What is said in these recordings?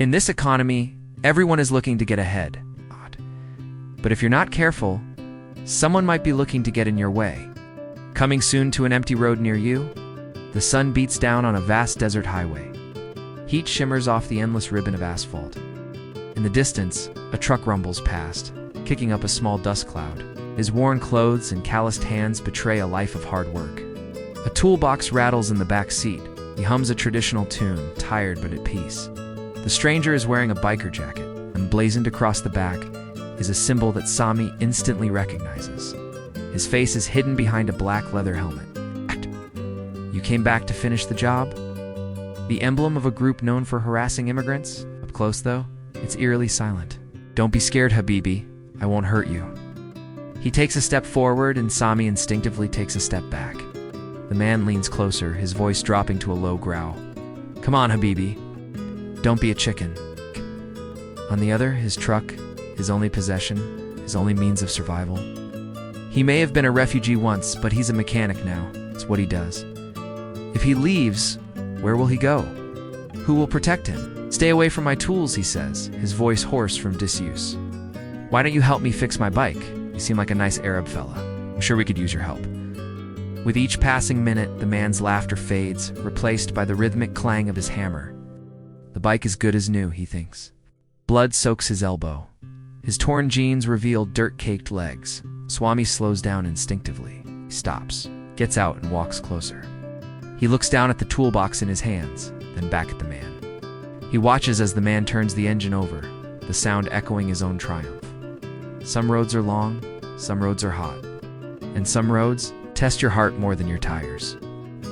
In this economy, everyone is looking to get ahead. But if you're not careful, someone might be looking to get in your way. Coming soon to an empty road near you, the sun beats down on a vast desert highway. Heat shimmers off the endless ribbon of asphalt. In the distance, a truck rumbles past, kicking up a small dust cloud. His worn clothes and calloused hands betray a life of hard work. A toolbox rattles in the back seat. He hums a traditional tune, tired but at peace. The stranger is wearing a biker jacket. Emblazoned across the back is a symbol that Sami instantly recognizes. His face is hidden behind a black leather helmet. You came back to finish the job? The emblem of a group known for harassing immigrants? Up close, though, it's eerily silent. Don't be scared, Habibi. I won't hurt you. He takes a step forward, and Sami instinctively takes a step back. The man leans closer, his voice dropping to a low growl. Come on, Habibi. Don't be a chicken. On the other, his truck, his only possession, his only means of survival. He may have been a refugee once, but he's a mechanic now. It's what he does. If he leaves, where will he go? Who will protect him? Stay away from my tools, he says, his voice hoarse from disuse. Why don't you help me fix my bike? You seem like a nice Arab fella. I'm sure we could use your help. With each passing minute, the man's laughter fades, replaced by the rhythmic clang of his hammer. The bike is good as new, he thinks. Blood soaks his elbow. His torn jeans reveal dirt-caked legs. Swami slows down instinctively. He stops, gets out, and walks closer. He looks down at the toolbox in his hands, then back at the man. He watches as the man turns the engine over, the sound echoing his own triumph. Some roads are long, some roads are hot, and some roads test your heart more than your tires.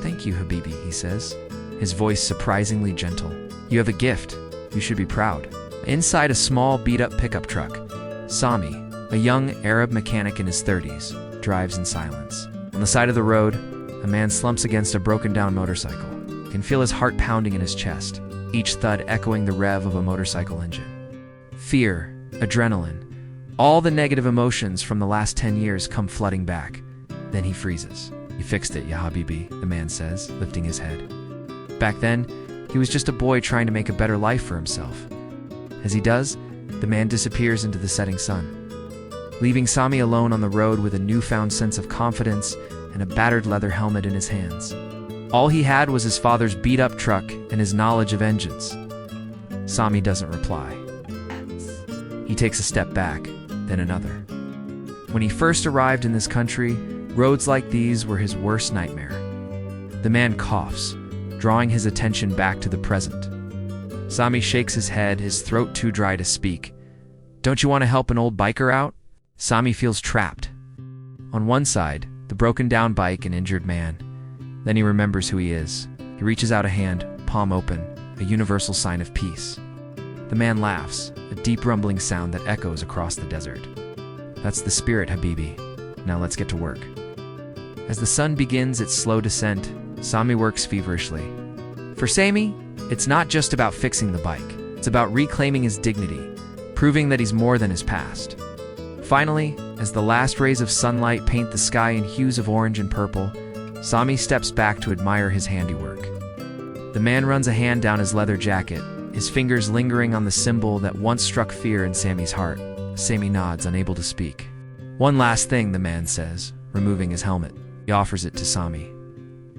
Thank you, Habibi, he says, his voice surprisingly gentle. You have a gift. You should be proud. Inside a small, beat-up pickup truck, Sami, a young Arab mechanic in his 30s, drives in silence. On the side of the road, a man slumps against a broken-down motorcycle. You can feel his heart pounding in his chest, each thud echoing the rev of a motorcycle engine. Fear, adrenaline, all the negative emotions from the last 10 years come flooding back. Then he freezes. You fixed it, ya Habibi, the man says, lifting his head. Back then, he was just a boy trying to make a better life for himself. As he does, the man disappears into the setting sun, leaving Sami alone on the road with a newfound sense of confidence and a battered leather helmet in his hands. All he had was his father's beat-up truck and his knowledge of engines. Sami doesn't reply. He takes a step back, then another. When he first arrived in this country, roads like these were his worst nightmare. The man coughs, drawing his attention back to the present. Sami shakes his head, his throat too dry to speak. Don't you want to help an old biker out? Sami feels trapped. On one side, the broken-down bike and injured man. Then he remembers who he is. He reaches out a hand, palm open, a universal sign of peace. The man laughs, a deep rumbling sound that echoes across the desert. That's the spirit, Habibi. Now let's get to work. As the sun begins its slow descent, Sami works feverishly. For Sami, it's not just about fixing the bike. It's about reclaiming his dignity, proving that he's more than his past. Finally, as the last rays of sunlight paint the sky in hues of orange and purple, Sami steps back to admire his handiwork. The man runs a hand down his leather jacket, his fingers lingering on the symbol that once struck fear in Sami's heart. Sami nods, unable to speak. One last thing, the man says, removing his helmet. He offers it to Sami.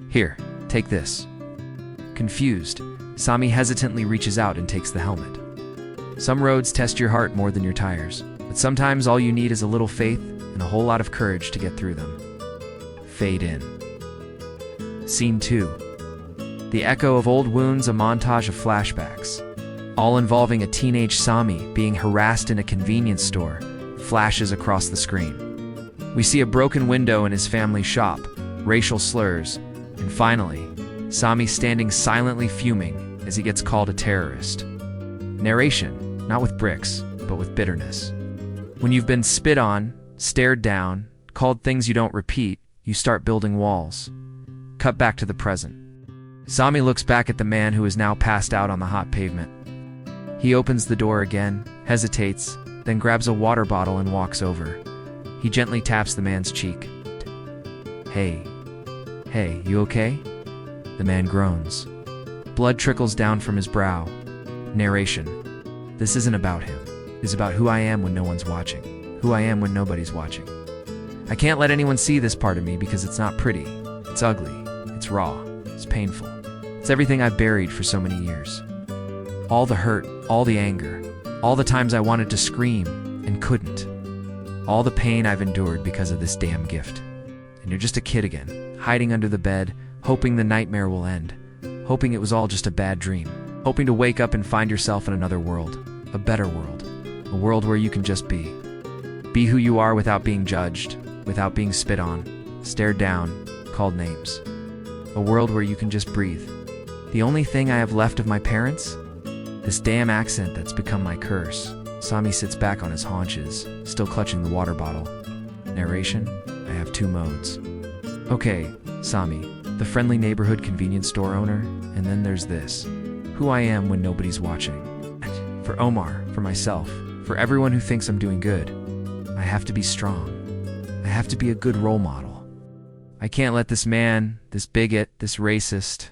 Here, take this. Confused, Sami hesitantly reaches out and takes the helmet. Some roads test your heart more than your tires, but sometimes all you need is a little faith and a whole lot of courage to get through them. Fade in. Scene 2. The echo of old wounds, a montage of flashbacks, all involving a teenage Sami being harassed in a convenience store, flashes across the screen. We see a broken window in his family shop, racial slurs, and finally, Sami standing silently fuming as he gets called a terrorist. Narration, not with bricks, but with bitterness. When you've been spit on, stared down, called things you don't repeat, you start building walls. Cut back to the present. Sami looks back at the man who is now passed out on the hot pavement. He opens the door again, hesitates, then grabs a water bottle and walks over. He gently taps the man's cheek. Hey, you okay? The man groans. Blood trickles down from his brow. Narration. This isn't about him. It's about who I am when no one's watching. Who I am when nobody's watching. I can't let anyone see this part of me because it's not pretty. It's ugly. It's raw. It's painful. It's everything I've buried for so many years. All the hurt, all the anger, all the times I wanted to scream and couldn't. All the pain I've endured because of this damn gift. And you're just a kid again, hiding under the bed, hoping the nightmare will end, hoping it was all just a bad dream, hoping to wake up and find yourself in another world, a better world, a world where you can just be. Be who you are without being judged, without being spit on, stared down, called names. A world where you can just breathe. The only thing I have left of my parents? This damn accent that's become my curse. Sami sits back on his haunches, still clutching the water bottle. Narration, I have 2 modes. Okay, Sami, the friendly neighborhood convenience store owner, and then there's this. Who I am when nobody's watching. And for Omar, for myself, for everyone who thinks I'm doing good, I have to be strong. I have to be a good role model. I can't let this man, this bigot, this racist,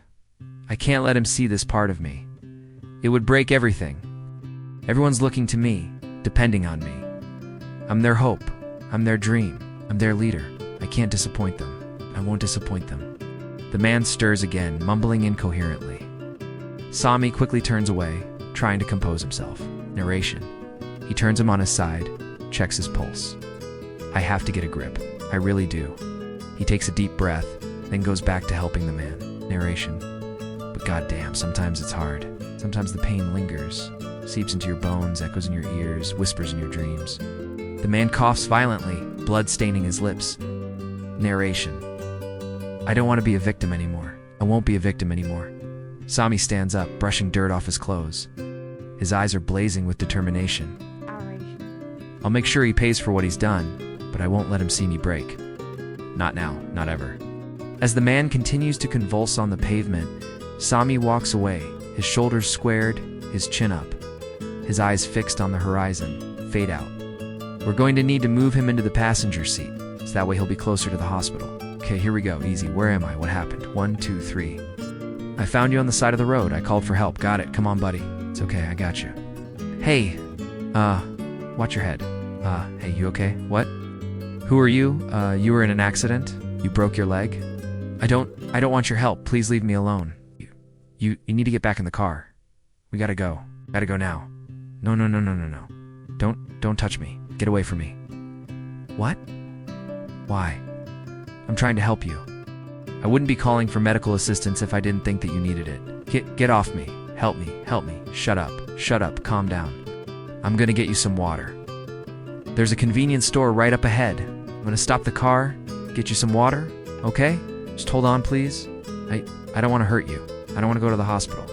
I can't let him see this part of me. It would break everything. Everyone's looking to me, depending on me. I'm their hope. I'm their dream. I'm their leader. I can't disappoint them. I won't disappoint them. The man stirs again, mumbling incoherently. Sami quickly turns away, trying to compose himself. Narration. He turns him on his side, checks his pulse. I have to get a grip. I really do. He takes a deep breath, then goes back to helping the man. Narration. But goddamn, sometimes it's hard. Sometimes the pain lingers, seeps into your bones, echoes in your ears, whispers in your dreams. The man coughs violently, blood staining his lips. Narration. I don't want to be a victim anymore. I won't be a victim anymore. Sami stands up, brushing dirt off his clothes. His eyes are blazing with determination. I'll make sure he pays for what he's done, but I won't let him see me break. Not now, not ever. As the man continues to convulse on the pavement, Sami walks away, his shoulders squared, his chin up, his eyes fixed on the horizon, fade out. We're going to need to move him into the passenger seat, so that way he'll be closer to the hospital. Okay, here we go, easy. Where am I? What happened? 1, 2, 3. I found you on the side of the road. I called for help. Got it. Come on, buddy. It's okay, I got you. Hey, watch your head. Hey, you okay? What? Who are you? You were in an accident? You broke your leg? I don't want your help. Please leave me alone. You need to get back in the car. We gotta go. Gotta go now. No. Don't touch me. Get away from me. What? Why? I'm trying to help you. I wouldn't be calling for medical assistance if I didn't think that you needed it. Get off me. Help me. Shut up. Calm down. I'm gonna get you some water. There's a convenience store right up ahead. I'm gonna stop the car, get you some water, okay? Just hold on, please. I don't want to hurt you. I don't want to go to the hospital.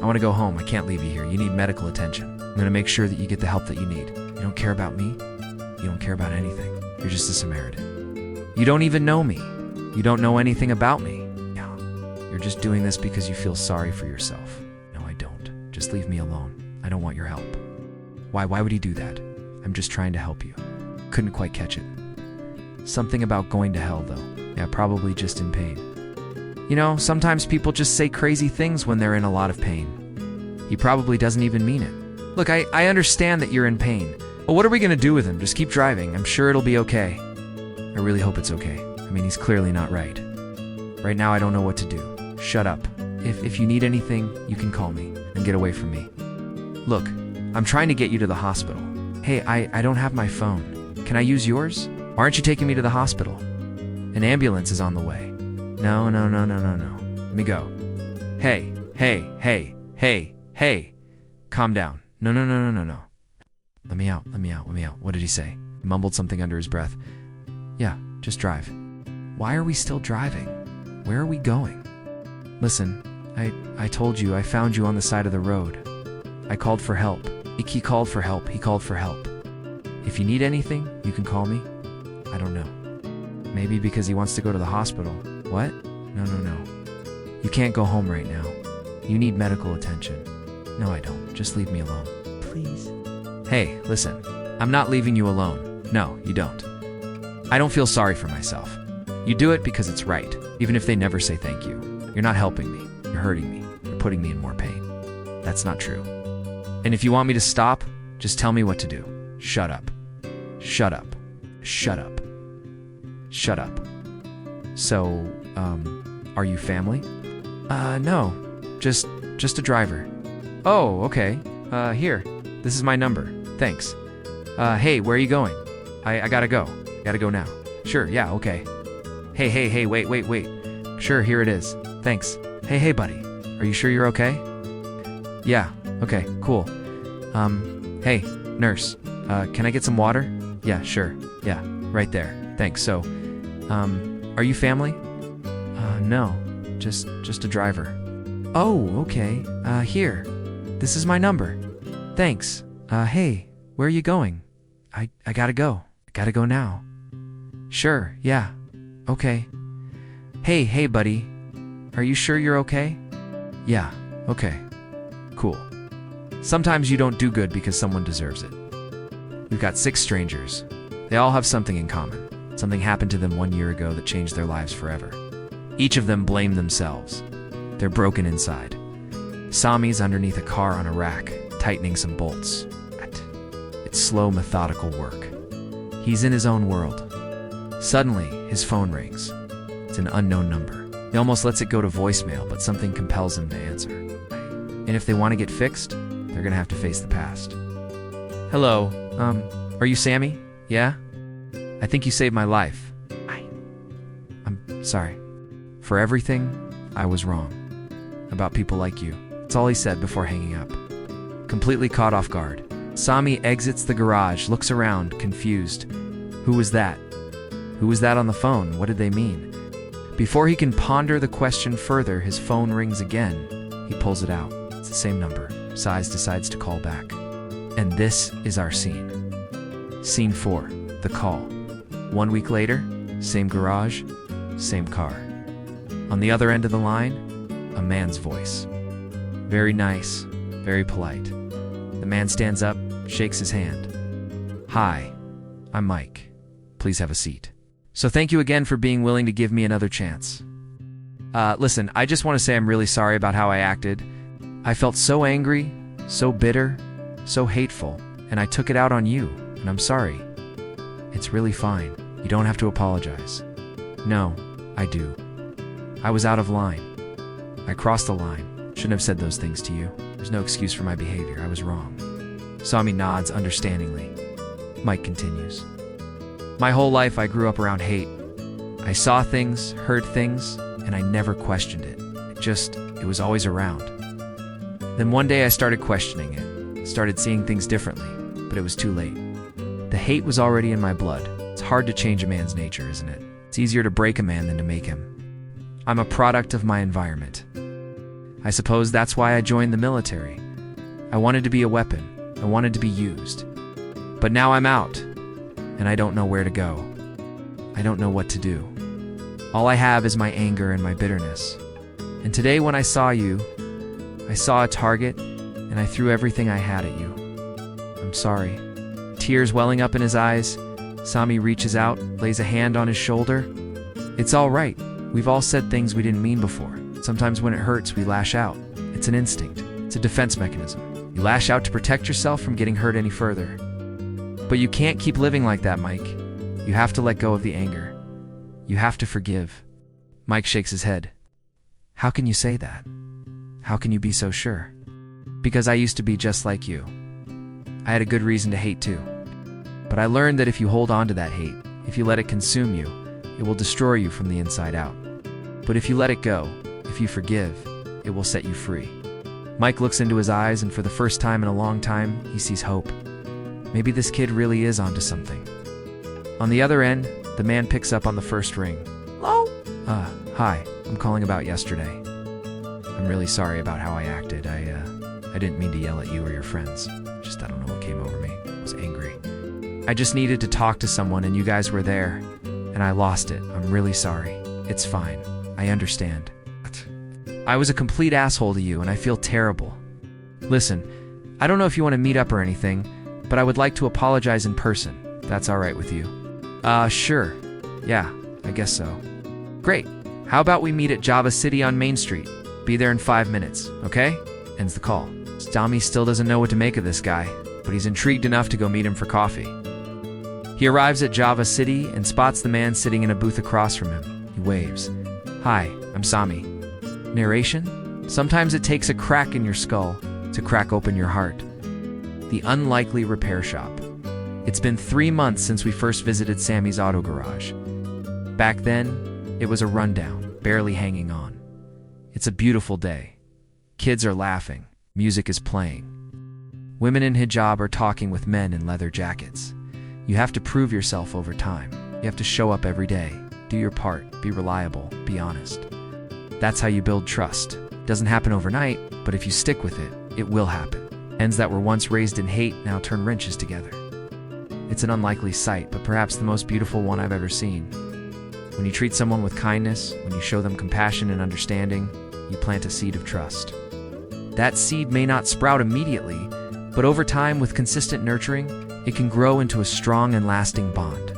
I want to go home. I can't leave you here. You need medical attention. I'm going to make sure that you get the help that you need. You don't care about me. You don't care about anything. You're just a Samaritan. You don't even know me. You don't know anything about me. No. You're just doing this because you feel sorry for yourself. No, I don't. Just leave me alone. I don't want your help. Why would he do that? I'm just trying to help you. Couldn't quite catch it. Something about going to hell, though. Yeah, probably just in pain. You know, sometimes people just say crazy things when they're in a lot of pain. He probably doesn't even mean it. Look, I understand that you're in pain, but what are we gonna do with him? Just keep driving. I'm sure it'll be okay. I really hope it's okay. I mean, he's clearly not right. Right now, I don't know what to do. Shut up. If you need anything, you can call me and get away from me. Look, I'm trying to get you to the hospital. Hey, I don't have my phone. Can I use yours? Why aren't you taking me to the hospital? An ambulance is on the way. No. Let me go. Hey. Calm down. No. Let me out. What did he say? He mumbled something under his breath. Yeah, just drive. Why are we still driving? Where are we going? Listen, I told you I found you on the side of the road. I called for help. He called for help. If you need anything, you can call me. I don't know. Maybe because he wants to go to the hospital. What? No. You can't go home right now. You need medical attention. No, I don't. Just leave me alone. Please. Hey, listen. I'm not leaving you alone. No, you don't. I don't feel sorry for myself. You do it because it's right, even if they never say thank you. You're not helping me. You're hurting me. You're putting me in more pain. That's not true. And if you want me to stop, just tell me what to do. Shut up. Shut up. Shut up. Shut up. So, are you family? No. Just a driver. Oh, okay. Here. This is my number. Thanks. Hey, where are you going? I gotta go. Gotta go now. Sure, yeah, okay. Hey, wait. Sure, here it is. Thanks. Hey, buddy. Are you sure you're okay? Yeah, okay, cool. Hey, nurse. Can I get some water? Yeah, sure. Yeah, right there. Thanks. So, are you family? No. Just a driver. Oh, okay. Here. This is my number. Thanks. Hey, where are you going? I gotta go. I gotta go now. Sure, yeah. Okay. Hey, buddy. Are you sure you're okay? Yeah, okay. Cool. Sometimes you don't do good because someone deserves it. We've got 6 strangers. They all have something in common. Something happened to them 1 year ago that changed their lives forever. Each of them blame themselves. They're broken inside. Sami's underneath a car on a rack, tightening some bolts. It's slow, methodical work. He's in his own world. Suddenly, his phone rings. It's an unknown number. He almost lets it go to voicemail, but something compels him to answer. And if they want to get fixed, they're gonna have to face the past. Hello, are you Sammy? Yeah? I think you saved my life. I'm sorry. For everything, I was wrong. About people like you. That's all he said before hanging up. Completely caught off guard, Sami exits the garage, looks around, confused. Who was that? Who was that on the phone? What did they mean? Before he can ponder the question further, his phone rings again. He pulls it out. It's the same number. Size decides to call back. And this is our scene. Scene 4, the call. 1 week later, same garage, same car. On the other end of the line, a man's voice. Very nice, very polite. The man stands up, shakes his hand. Hi, I'm Mike. Please have a seat. So thank you again for being willing to give me another chance. Listen, I just want to say I'm really sorry about how I acted. I felt so angry, so bitter, so hateful, and I took it out on you, and I'm sorry. It's really fine. You don't have to apologize. No, I do. I was out of line. I crossed the line. Shouldn't have said those things to you. There's no excuse for my behavior. I was wrong. Sami nods understandingly. Mike continues. My whole life I grew up around hate. I saw things, heard things, and I never questioned it. It was always around. Then one day I started questioning it, started seeing things differently, but it was too late. The hate was already in my blood. It's hard to change a man's nature, isn't it? It's easier to break a man than to make him. I'm a product of my environment. I suppose that's why I joined the military. I wanted to be a weapon. I wanted to be used. But now I'm out, and I don't know where to go. I don't know what to do. All I have is my anger and my bitterness. And today when I saw you, I saw a target, and I threw everything I had at you. I'm sorry. Tears welling up in his eyes, Sami reaches out, lays a hand on his shoulder. It's all right. We've all said things we didn't mean before. Sometimes when it hurts, we lash out. It's an instinct. It's a defense mechanism. You lash out to protect yourself from getting hurt any further. But you can't keep living like that, Mike. You have to let go of the anger. You have to forgive. Mike shakes his head. How can you say that? How can you be so sure? Because I used to be just like you. I had a good reason to hate too. But I learned that if you hold on to that hate, if you let it consume you, it will destroy you from the inside out. But if you let it go, if you forgive, it will set you free. Mike looks into his eyes, and for the first time in a long time, he sees hope. Maybe this kid really is onto something. On the other end, the man picks up on the first ring. Hello? Hi. I'm calling about yesterday. I'm really sorry about how I acted. I didn't mean to yell at you or your friends. Just I don't know what came over me. I was angry. I just needed to talk to someone, and you guys were there, and I lost it. I'm really sorry. It's fine. I understand. I was a complete asshole to you, and I feel terrible. Listen, I don't know if you want to meet up or anything, but I would like to apologize in person. That's all right with you? Sure. Yeah, I guess so. Great. How about we meet at Java City on Main Street? Be there in 5 minutes, okay? Ends the call. Sami still doesn't know what to make of this guy, but he's intrigued enough to go meet him for coffee. He arrives at Java City and spots the man sitting in a booth across from him. He waves. "Hi, I'm Sami." Narration? Sometimes it takes a crack in your skull to crack open your heart. The Unlikely Repair Shop. It's been 3 months since we first visited Sami's auto garage. Back then, it was a rundown, barely hanging on. It's a beautiful day. Kids are laughing. Music is playing. Women in hijab are talking with men in leather jackets. You have to prove yourself over time. You have to show up every day, do your part, be reliable, be honest. That's how you build trust. It doesn't happen overnight, but if you stick with it, it will happen. Ends that were once raised in hate now turn wrenches together. It's an unlikely sight, but perhaps the most beautiful one I've ever seen. When you treat someone with kindness, when you show them compassion and understanding, you plant a seed of trust. That seed may not sprout immediately, but over time, with consistent nurturing, it can grow into a strong and lasting bond.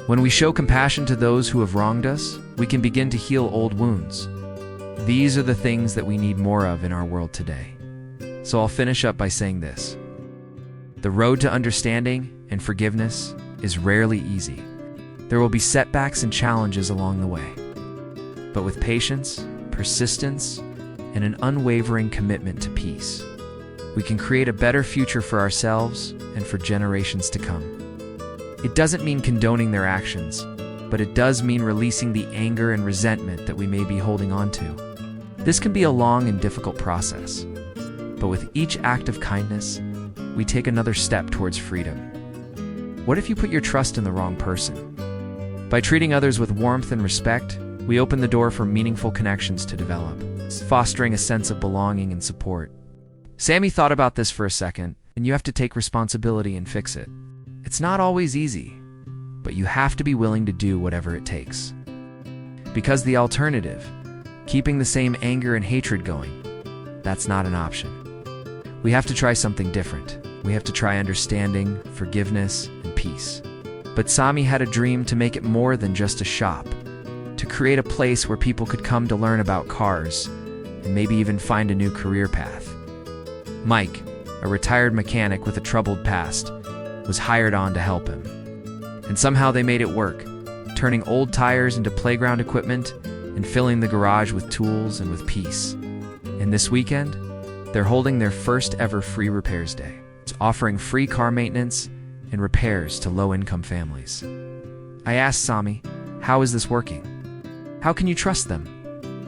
When we show compassion to those who have wronged us, we can begin to heal old wounds. These are the things that we need more of in our world today. So I'll finish up by saying this. The road to understanding and forgiveness is rarely easy. There will be setbacks and challenges along the way. But with patience, persistence, and an unwavering commitment to peace, we can create a better future for ourselves and for generations to come. It doesn't mean condoning their actions, but it does mean releasing the anger and resentment that we may be holding on to. This can be a long and difficult process, but with each act of kindness, we take another step towards freedom. What if you put your trust in the wrong person? By treating others with warmth and respect, we open the door for meaningful connections to develop, fostering a sense of belonging and support. Sami thought about this for a second, and you have to take responsibility and fix it. It's not always easy, but you have to be willing to do whatever it takes. Because the alternative, keeping the same anger and hatred going, that's not an option. We have to try something different. We have to try understanding, forgiveness, and peace. But Sami had a dream to make it more than just a shop, to create a place where people could come to learn about cars and maybe even find a new career path. Mike, a retired mechanic with a troubled past, was hired on to help him. And somehow they made it work, turning old tires into playground equipment and filling the garage with tools and with peace. And this weekend, they're holding their first ever free repairs day. It's offering free car maintenance and repairs to low-income families. I asked Sami, "How is this working? How can you trust them?"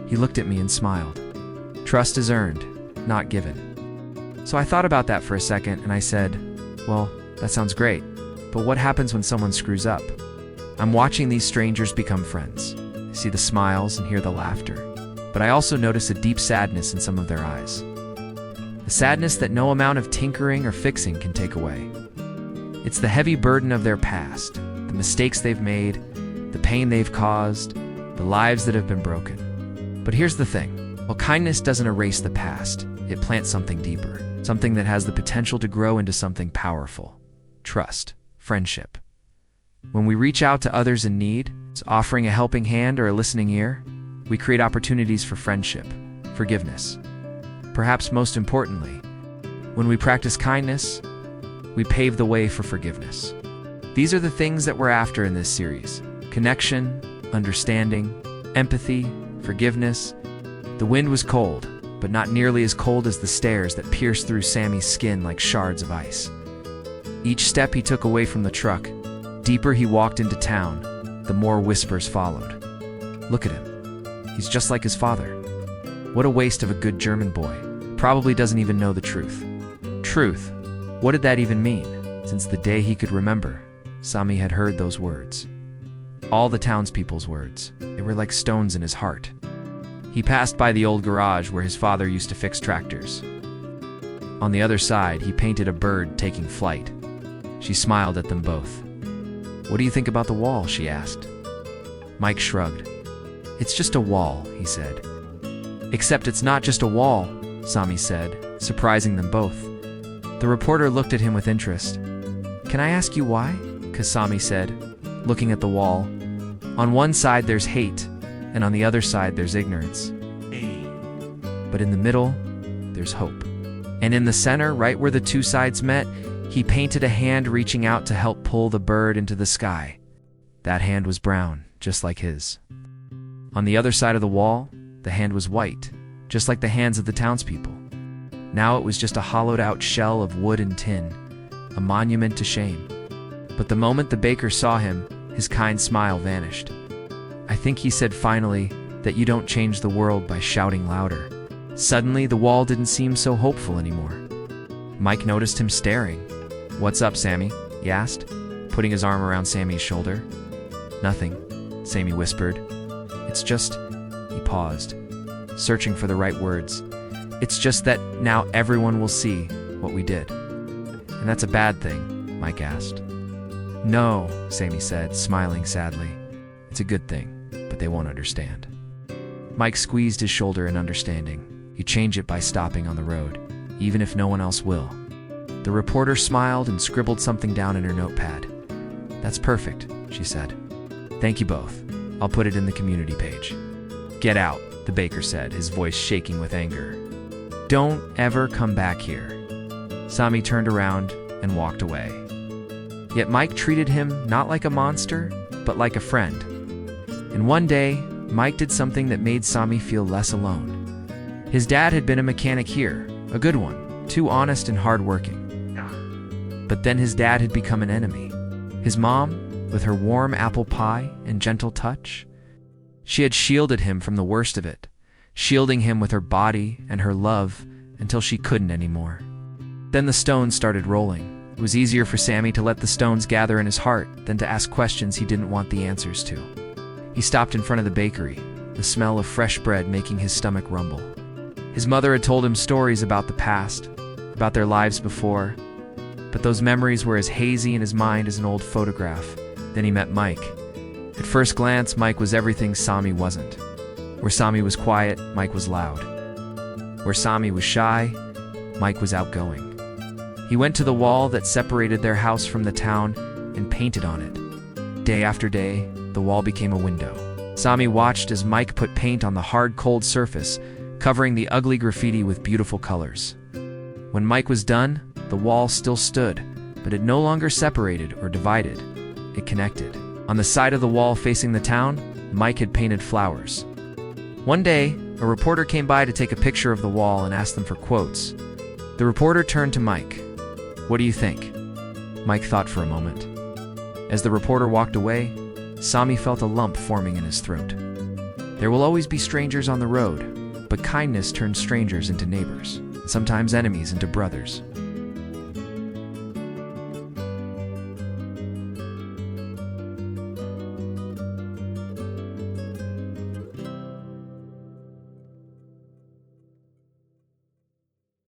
He looked at me and smiled. Trust is earned, not given. So I thought about that for a second and I said, well, that sounds great, but what happens when someone screws up? I'm watching these strangers become friends. I see the smiles and hear the laughter, but I also notice a deep sadness in some of their eyes. A sadness that no amount of tinkering or fixing can take away. It's the heavy burden of their past, the mistakes they've made, the pain they've caused, the lives that have been broken. But here's the thing. While kindness doesn't erase the past, it plants something deeper, something that has the potential to grow into something powerful. Trust, friendship. When we reach out to others in need, offering a helping hand or a listening ear, we create opportunities for friendship, forgiveness. Perhaps most importantly, when we practice kindness, we pave the way for forgiveness. These are the things that we're after in this series: connection, understanding, empathy, forgiveness. The wind was cold, but not nearly as cold as the stares that pierced through Sami's skin like shards of ice. Each step he took away from the truck, deeper he walked into town, the more whispers followed. Look at him. He's just like his father. What a waste of a good German boy. Probably doesn't even know the truth. Truth. What did that even mean? Since the day he could remember, Sami had heard those words. All the townspeople's words. They were like stones in his heart. He passed by the old garage where his father used to fix tractors. On the other side, he painted a bird taking flight. She smiled at them both. "What do you think about the wall?" she asked. Mike shrugged. "It's just a wall," he said. "Except it's not just a wall," Sami said, surprising them both. The reporter looked at him with interest. "Can I ask you why?" Sami said, looking at the wall. "On one side there's hate, and on the other side there's ignorance. But in the middle, there's hope. And in the center, right where the two sides met, he painted a hand reaching out to help pull the bird into the sky. That hand was brown, just like his. On the other side of the wall, the hand was white, just like the hands of the townspeople. Now it was just a hollowed-out shell of wood and tin, a monument to shame. But the moment the baker saw him, his kind smile vanished. I think he said finally that you don't change the world by shouting louder. Suddenly, the wall didn't seem so hopeful anymore. Mike noticed him staring. "What's up, Sammy?" he asked, putting his arm around Sammy's shoulder. "Nothing," Sammy whispered. "It's just..." He paused, searching for the right words. "It's just that now everyone will see what we did." "And that's a bad thing?" Mike asked. "No," Sammy said, smiling sadly. "It's a good thing, but they won't understand." Mike squeezed his shoulder in understanding. "You change it by stopping on the road, even if no one else will." The reporter smiled and scribbled something down in her notepad. "That's perfect," she said. "Thank you both. I'll put it in the community page." "Get out," the baker said, his voice shaking with anger. "Don't ever come back here." Sammy turned around and walked away. Yet Mike treated him not like a monster, but like a friend. And one day, Mike did something that made Sammy feel less alone. His dad had been a mechanic here, a good one, too honest and hardworking. But then his dad had become an enemy. His mom, with her warm apple pie and gentle touch, she had shielded him from the worst of it, shielding him with her body and her love until she couldn't anymore. Then the stones started rolling. It was easier for Sammy to let the stones gather in his heart than to ask questions he didn't want the answers to. He stopped in front of the bakery, the smell of fresh bread making his stomach rumble. His mother had told him stories about the past, about their lives before, but those memories were as hazy in his mind as an old photograph. Then he met Mike. At first glance, Mike was everything Sammy wasn't. Where Sammy was quiet, Mike was loud. Where Sammy was shy, Mike was outgoing. He went to the wall that separated their house from the town and painted on it. Day after day, the wall became a window. Sammy watched as Mike put paint on the hard, cold surface, covering the ugly graffiti with beautiful colors. When Mike was done, the wall still stood, but it no longer separated or divided. It connected. On the side of the wall facing the town, Mike had painted flowers. One day, a reporter came by to take a picture of the wall and asked them for quotes. The reporter turned to Mike. "What do you think?" Mike thought for a moment. As the reporter walked away, Sammy felt a lump forming in his throat. There will always be strangers on the road, but kindness turns strangers into neighbors, and sometimes enemies into brothers.